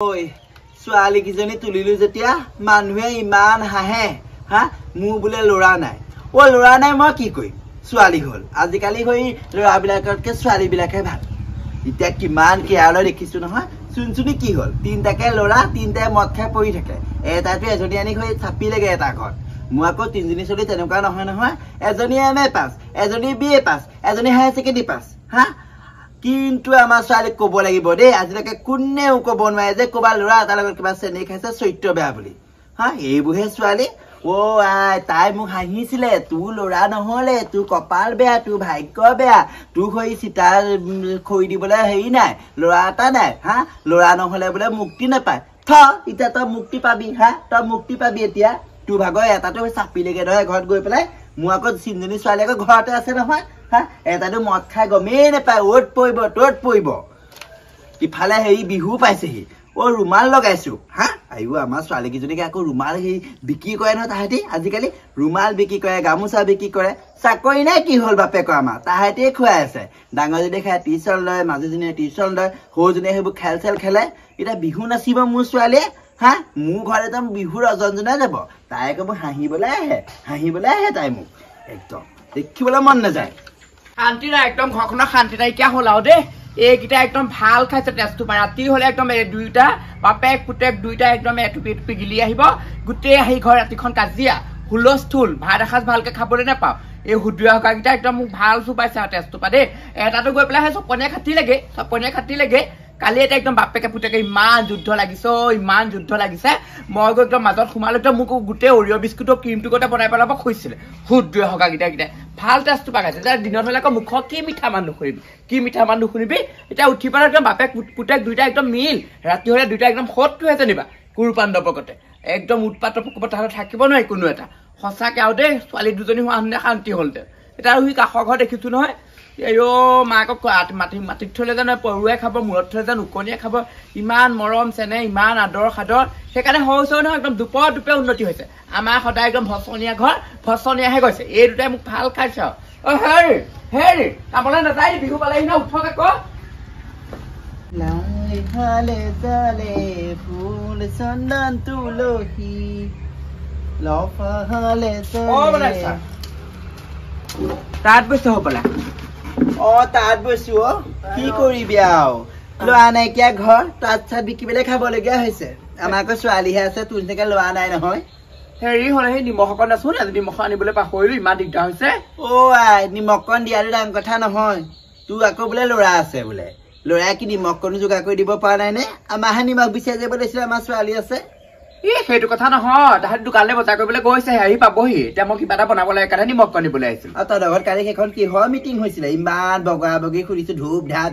ঐ ছোৱালী কিজনী তুলিলো যেতিয়া মানুহে ইমান হাঁহে হা মোৰ বোলে ল'ৰা নাই ল'ৰা নাই মই কি কৰিম ছোৱালী হ'ল আজিকালি হৈ ল'ৰাবিলাকতকে ছোৱালীবিলাকে ভাল এতিয়া কিমান কেয়াৰলৈ দেখিছো নহয় চুনচুনি কি হ'ল তিনটাকে ল'ৰা তিনটাই মদ খাই পৰি থাকে এটাটো এজনী আনি হৈ চাপি লাগে এটা ঘৰত মই আকৌ তিনজনী ছোৱালী তেনেকুৱা নহয় নহয় এজনী MA পাছ এজনী BA পাছ এজনী হায়াৰ ছেকেণ্ডাৰী পাছ হা কিন্তু আমাৰ ছোৱালীক ক'ব লাগিব দেই আজিলৈকে কোনেও ক'ব নোৱাৰে যে ক'বা ল'ৰা এটাৰ লগত কিবা চেনি খাইছে চৰিত্ৰ বেয়া বুলি হা এইবোৰহে ছোৱালী তাই মোক হাঁহিছিলে তোৰ ল'ৰা নহ'লে তোৰ কপাল বেয়া তোৰ ভাগ্য বেয়া তোক হৈ চিতা খৰি দিবলৈ হেৰি নাই ল'ৰা এটা নাই হা ল'ৰা নহ'লে বোলে মুক্তি নাপায় এতিয়া তই মুক্তি পাবি হা তই মুক্তি পাবি এতিয়া তোৰ ভাগৰ এটাতো চাপিলেগে নহয় ঘৰত গৈ পেলাই মোৰ আকৌ চিনজনী ছোৱালী আকৌ ঘৰতে আছে নহয় হা এটাতো মদ খাই গমেই নাপায় অ'ত পৰিব ত'ত পৰিব ইফালে হেৰি বিহু পাইছেহি ৰুমাল লগাইছো হা আইও আমাৰ ছোৱালী কেইজনীকে আকৌ ৰুমাল হেৰি বিক্ৰী কৰে নহয় তাহাঁতি আজিকালি ৰুমাল বিক্ৰী কৰে গামোচা বিক্ৰী কৰে চাকৰি নাই কি হ'ল বাপেকৰ আমাৰ তাহাঁতিয়ে খুৱাই আছে ডাঙৰজনী খাই টিউচন লয় মাজুজনীয়ে টিউচন লয় সৰুজনীয়ে সেইবোৰ খেল চেল খেলে এতিয়া বিহু নাচিব মোৰ ছোৱালীয়ে হা মোৰ ঘৰত একদম বিহুৰ ৰজনজনাই যাব তাই আকৌ মোক হাঁহিবলৈ আহে তাই মোক একদম দেখিবলৈ মন নাযায় শান্তি নাই একদম ঘৰখনৰ শান্তি নাইকিয়া হ'ল আৰু দেই এইকেইটা একদম ভাল খাইছে তেজটো পাই ৰাতি হ'লে একদম দুইটা বাপেক পুতেক দুইটা একদম এটুপি এটুপি গিলি আহিব গোটেই আহি ঘৰ ৰাতিখন কাজিয়া হুলস্থুল ভাত এসাঁজ ভালকে খাবলৈ নাপাওঁ এই হুদুৰা হকাকেইটা একদম মোক ভাল চুপাইছে আৰু তেজটো পা দেই এটাতো গৈ পেলাই চপনীয়া খাটি লাগে কালি এটা একদম বাপেকে পুতেকে ইমান যুদ্ধ লাগিছে মই গৈ একদম মাজত সোমালো একদম মোক গোটেই অৰিঅ' বিস্কুটৰ ক্ৰীমটো গোটেই বনাই পেলাব খুজিছিলে হুদুৰা হকাকেইটা ভাল টেষ্টটো পাইছে এতিয়া দিনত হ'লে আকৌ মুখত কি মিঠা মান নুশুনিবি এতিয়া উঠি পেলাই একদম বাপেক পুতেক দুইটা একদম মিল ৰাতি হ'লে দুইটা একদম শত্ৰুহে যেনিবা কুৰুপাণ্ডৱকতে একদম উৎপাতৰ প্ৰকোপত তাহাঁতে থাকিব নোৱাৰি কোনো এটা সঁচাকে আৰু দেই ছোৱালী দুজনী হোৱা শুনে শান্তি হ'লতে এতিয়া আৰু সি কাষৰ ঘৰ দেখিছো নহয় মাকক মাটিত থলে জানো পৰুৱাই খাব মূৰত থলে জানো উকনিয়ে খাব ইমান মৰম চেনেহ ইমান আদৰ সাদৰ সেইকাৰণে হৈছে নহয় একদম দুপে উন্নতি হৈছে আমাৰ সদায় একদম ভচনীয়াহে গৈছে এই দুটাই মোক ভাল খাইছে হেৰি কামলৈ নাযায় বিহু পালেহি ন উঠক আকৌ ফুল চন্দন তুলসী তাত গৈছে হ'বলা তাত বৈছো কি কৰিবি আৰু ল'ৰা নাইকিয়া ঘৰ তাত চাত বিকিবলৈ খাবলগীয়া হৈছে আমাৰ আকৌ ছোৱালীহে আছে তোৰ নিচিনাকে ল'ৰা নাই নহয় হেৰি হ'লে সেই নিমখ অকণ আছো আজি নিমখ আনিবলৈ পাহৰিলো ইমান দিগদাৰ হৈছে নিমখকণ দিয়াটো ডাঙৰ কথা নহয় তোৰ আকৌ বোলে ল'ৰা আছে বোলে ল'ৰাই কি নিমখকণো যোগাৰ কৰি দিব পৰা নাই নে আমাৰহে নিমখ বিচাৰি যাব লাগিছিলে আমাৰ ছোৱালী আছে সেইটো কথা নহয় তাহাঁতি দোকানলৈ বজাৰ কৰিবলৈ গৈছে আহি পাবহি এতিয়া মই কিবা এটা বনাব লাগে কাৰণে নিমখ আনিবলৈ আহিছিলো আৰু তই লগত কালি সেইখন কিহৰ মিটিং হৈছিলে ইমান বগা বগী শুনিছো ধূপ ধাত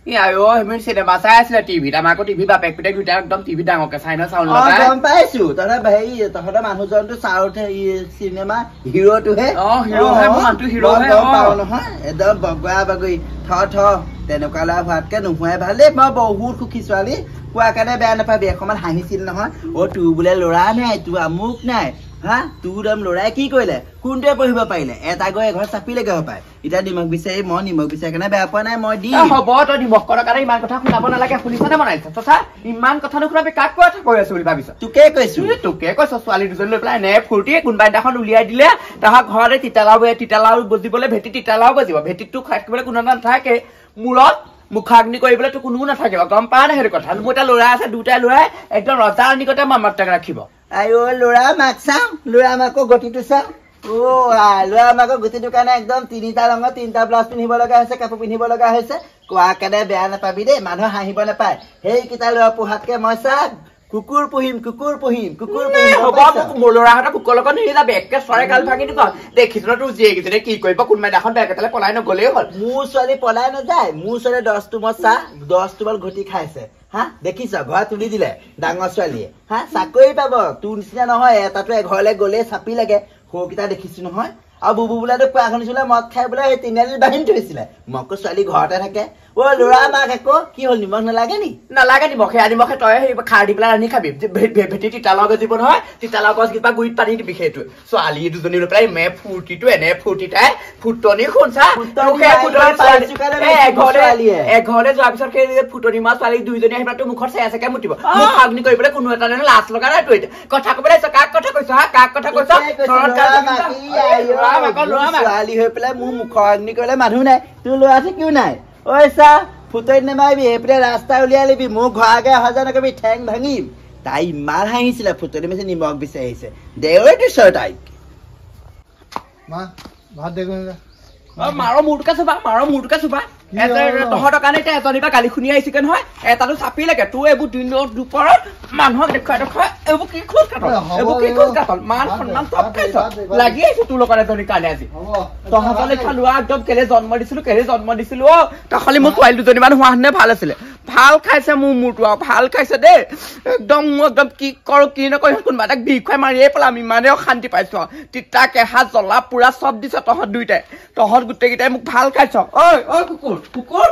সেইবোৰ চিনেমা চাই আছিলে টিভিত আমাৰ আকৌ টিভি বাপেক পিতেক দুটা একদম টিভি ডাঙৰকে চাই ন চাউল গম পাইছো তহঁতৰ মানুহজনটো চাউথ চিনেমা হিৰোটোহে নহয় একদম বগা বগী তেনেকুৱা লাভ হোৱাতকে নোহোৱাই ভালেই মই বহুত সুখী ছোৱালী কোৱা কাৰণে বেয়া নাপাবি অকমান হাঁহিছিল নহয় তোৰ বোলে ল'ৰা নাই তোৰ আমুক নাই হা তোৰ ল'ৰাই কি কৰিলে কোনটোৱে পঢ়িব পাৰিলে এটা গৈ এঘৰ চাপিলেগে হপায় এতিয়া নিমখ বিচাৰি কাৰণে বেয়া পোৱা নাই মই দি হ'ব তই নিমখ কৰাৰ কাৰণে ইমান কথা শুনাব নালাগে শুনিছনে বনাইছ তথা ইমান কথা নুশুনাবি কাক কৈ আছো বুলি ভাবিছ তোকে কৈছ ছোৱালী দুজনী লৈ পেলাই এনে ফূৰ্তি কোনোবা এদিনাখন উলিয়াই দিলে তাহাক ঘৰতে তিতালাও বজিবলৈ তিতালাও বজিব ভেটিটো খাই থাকিবলৈ কোনো নাথাকে মূৰত মুখাগ্নি কৰিবলৈ কোনো নাথাকিব গম পা নাই সেইটো কথা মোৰ এটা ল'ৰা আছে দুটাই ল'ৰাই একদম ৰজাৰ নিকটে মামাত্ৰাক ৰাখিব ল'ৰা মাক চাওঁ ল'ৰা মাকৰ গতিটো চাওঁ ল'ৰা মাকৰ গতিটোৰ কাৰণে একদম তিনিটা ৰঙৰ তিনিটা ব্লাউজ পিন্ধিব লগা হৈছে কাপোৰ পিন্ধিব লগা হৈছে কোৱা কাৰণে বেয়া নাপাবি দেই মানুহে হাঁহিব নাপায় সেইকেইটা ল'ৰা পোহাতকে মই চাক কুকুৰ পুহিম মোৰ ল'ৰাহঁতৰ কুকুৰ লগত নিৰি যাবি একে চৰাই গাল ভাঙি দিব দেখিছ ন তোৰ জীয়েকেইজনী কি কৰিব কোনোবা এদিনাখন বেগ এটালে পলাই নগলেই হ'ল মোৰ ছোৱালী পলাই নাযায় মোৰ ছোৱালী 10 টোমত চাহ 10 টোমত ঘটি খাইছে হা দেখিছ ঘৰ তুলি দিলে ডাঙৰ ছোৱালীয়ে হা চাকৰি পাব তোৰ নিচিনা নহয় এটাতো এঘৰলৈ গ'লে চাপি লাগে সৰুকেইটা দেখিছো নহয় আৰু বুবু বোলাটো কোৱা শুনিছিলে মদ খাই বোলে সেই তিনিআলিত বান্ধি থৈছিলে মই আকৌ ছোৱালী ঘৰতে থাকে ও ল'ৰা মাক আকৌ কি হ'ল নিমখ নালাগে নি নালাগে নিমখে তই সেই খাৰ দি পেলাই ৰান্ধি খাবি ভেটি তিতালৰ গজিব নহয় তিতালৰ গছ কিবা গুৰিত পানী দিবি সেইটো ছোৱালী দুজনী লৈ পেলাই মে ফূৰ্তিটো এনে ফূৰ্তিতাই ফুটনি শুনছা এঘৰলে যোৱাৰ পিছত সেই ফুটনি মাছ ছোৱালী দুইজনী আহি পেলাই তোৰ মুখত চেয়া চেকে মুতিব মুখ আগ্নি কৰি পেলাই কোনো এটা লাজ লগা নাই তই কথা কবলৈ কাক কথা কৈছ হা কাক কথা কৈছ ছোৱালী হৈ পেলাই মোৰ মুখৰ আগ্নি কৰিলে মানুহ নাই তোৰ ল'ৰা থাকিও নাই ঐ চা ফুটনি নেমাৰিবি এইপিনে ৰাস্তা উলিয়াই লিবি মোৰ ঘৰ আগে অহা যোৱা নকৰিবি ঠেং ভাঙিম তাই ইমান হাঁহিছিলে ফুটনি মেচি নিমখ বিচাৰি আহিছে দেউৰে দিছ তাইক মাৰৰ মূৰটোকে চুবা তহঁতৰ কাৰণে এতিয়া এজনী পৰা গালি শুনি আহিছে নহয় এটাতো চাপি লাগে তোৰ এইবোৰ দিনৰ দুপৰত মানুহক দেখুৱাই এইবোৰ কি খোজ কাটল মান সন্মান চব খাইছ লাগি আহিছো তোৰ লগত এজনীৰ কাৰণে আজি তহঁতৰ লেখা লোৱা একদম কেলে জন্ম দিছিলো অ তই খালি মোৰ ছোৱালী দুজনীমান হোৱা হেনে ভাল আছিলে ভাল খাইছে মোৰ মূৰটো আৰু ভাল খাইছে দেই একদম মোৰ একদম কি কৰো কি নকৰো কোনোবা এটাক বিষ খুৱাই মাৰিয়ে পেলাম ইমানেই অশান্তি পাইছো তিতা কেঁহা জ্বলা পুৰা চব দিছ তহঁত দুইটাই তহঁত গোটেইকেইটাই মোক ভাল খাইছ ঐ কুকুৰ